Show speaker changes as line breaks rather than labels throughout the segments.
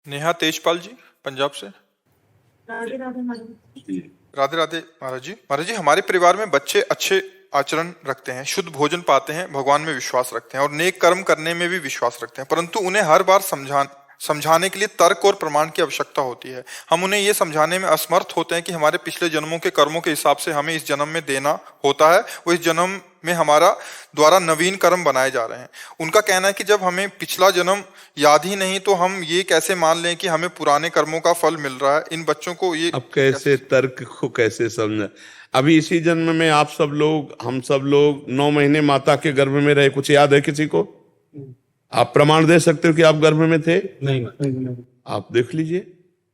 नेहा तेजपाल जी, पंजाब से।
राधे राधे मैडम।
राधे राधे महाराज जी। महाराज जी, हमारे परिवार में बच्चे अच्छे आचरण रखते हैं, शुद्ध भोजन पाते हैं, भगवान में विश्वास रखते हैं और नेक कर्म करने में भी विश्वास रखते हैं, परंतु उन्हें हर बार समझाने के लिए तर्क और प्रमाण की आवश्यकता होती है। हम उन्हें यह समझाने में असमर्थ होते हैं कि हमारे पिछले जन्मों के कर्मों के हिसाब से हमें इस जन्म में देना होता है, वो इस जन्म में हमारा द्वारा नवीन कर्म बनाए जा रहे हैं। उनका कहना है कि जब हमें पिछला जन्म याद ही नहीं तो हम ये कैसे मान लें कि हमें पुराने कर्मों का फल मिल रहा है। इन बच्चों को ये
अब कैसे तर्क को कैसे समझा। अभी इसी जन्म में आप सब लोग, हम सब लोग 9 महीने माता के गर्भ में रहे, कुछ याद है किसी को? आप प्रमाण दे सकते हो कि आप गर्भ में थे?
नहीं।
आप देख लीजिए,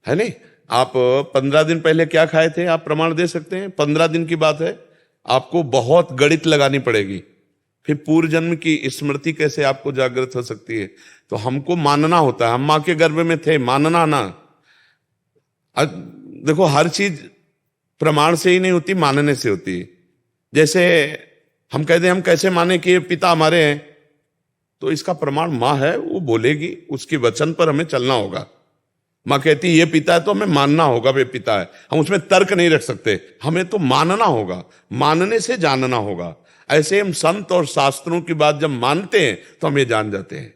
है नहीं? आप 15 दिन पहले क्या खाए थे, आप प्रमाण दे सकते हैं? 15 दिन की बात है, आपको बहुत गणित लगानी पड़ेगी, फिर पूर्व जन्म की स्मृति कैसे आपको जागृत हो सकती है। तो हमको मानना होता है, हम माँ के गर्भ में थे, मानना ना। देखो, हर चीज प्रमाण से ही नहीं होती, मानने से होती है। जैसे हम कहते हैं हम कैसे माने कि ये पिता हमारे हैं, तो इसका प्रमाण माँ है, वो बोलेगी, उसके वचन पर हमें चलना होगा। माँ कहती है ये पिता है तो हमें मानना होगा वे पिता है, हम उसमें तर्क नहीं रख सकते, हमें तो मानना होगा, मानने से जानना होगा। ऐसे हम संत और शास्त्रों की बात जब मानते हैं तो हम ये जान जाते हैं।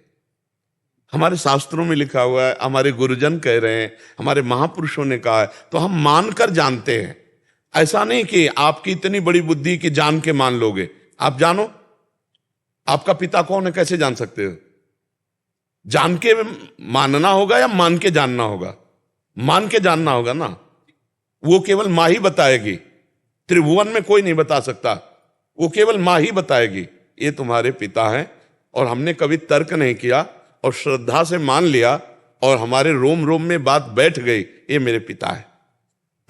हमारे शास्त्रों में लिखा हुआ है, हमारे गुरुजन कह रहे हैं, हमारे महापुरुषों ने कहा है, तो हम मानकर जानते हैं। ऐसा नहीं कि आपकी इतनी बड़ी बुद्धि कि जान के मान लोगे। आप जानो आपका पिता कौन है, कैसे जान सकते हो? जान के मानना होगा या मान के जानना होगा? मान के जानना होगा ना, वो केवल माँ ही बताएगी, त्रिभुवन में कोई नहीं बता सकता, वो केवल माँ ही बताएगी ये तुम्हारे पिता हैं। और हमने कभी तर्क नहीं किया और श्रद्धा से मान लिया और हमारे रोम रोम में बात बैठ गई, ये मेरे पिता है।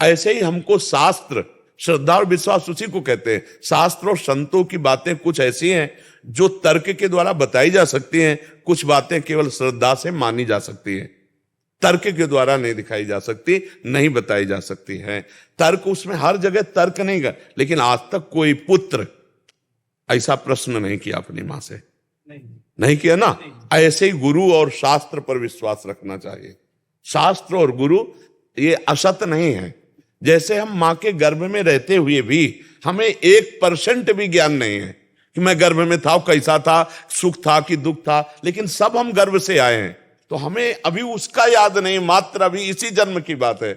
ऐसे ही हमको शास्त्र, श्रद्धा और विश्वास उसी को कहते हैं। शास्त्र और संतों की बातें कुछ ऐसी हैं जो तर्क के द्वारा बताई जा सकती हैं, कुछ बातें केवल श्रद्धा से मानी जा सकती हैं, तर्क के द्वारा नहीं दिखाई जा सकती, नहीं बताई जा सकती है। तर्क उसमें हर जगह तर्क नहीं कर, लेकिन आज तक कोई पुत्र ऐसा प्रश्न नहीं किया अपनी मां से, नहीं किया ना। ऐसे ही गुरु और शास्त्र पर विश्वास रखना चाहिए। शास्त्र और गुरु ये असत नहीं है। जैसे हम मां के गर्भ में रहते हुए भी हमें 1% भी ज्ञान नहीं है कि मैं गर्भ में था, कैसा था, सुख था कि दुख था, लेकिन सब हम गर्भ से आए हैं, तो हमें अभी उसका याद नहीं, मात्र अभी इसी जन्म की बात है।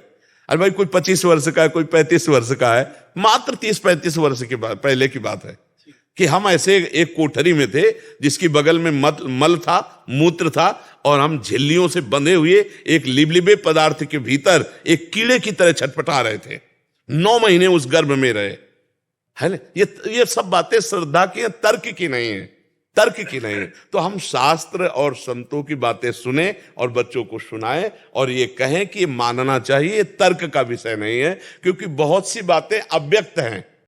अरे भाई, कोई 25 वर्ष का है, कोई 35 वर्ष का है, मात्र 30-35 वर्ष की बात, पहले की बात है कि हम ऐसे एक कोठरी में थे जिसकी बगल में मल था, मूत्र था, और हम झिल्लियों से बंधे हुए एक लिबलिबे पदार्थ के भीतर एक कीड़े की तरह छटपटा रहे थे। 9 महीने उस गर्भ में रहे, है ना। ये सब बातें श्रद्धा की हैं, तर्क की नहीं है, तर्क की नहीं है। तो हम शास्त्र और संतों की बातें सुने और बच्चों को सुनाएं और ये कहें कि ये मानना चाहिए, तर्क का विषय नहीं है, क्योंकि बहुत सी बातें अव्यक्त हैं,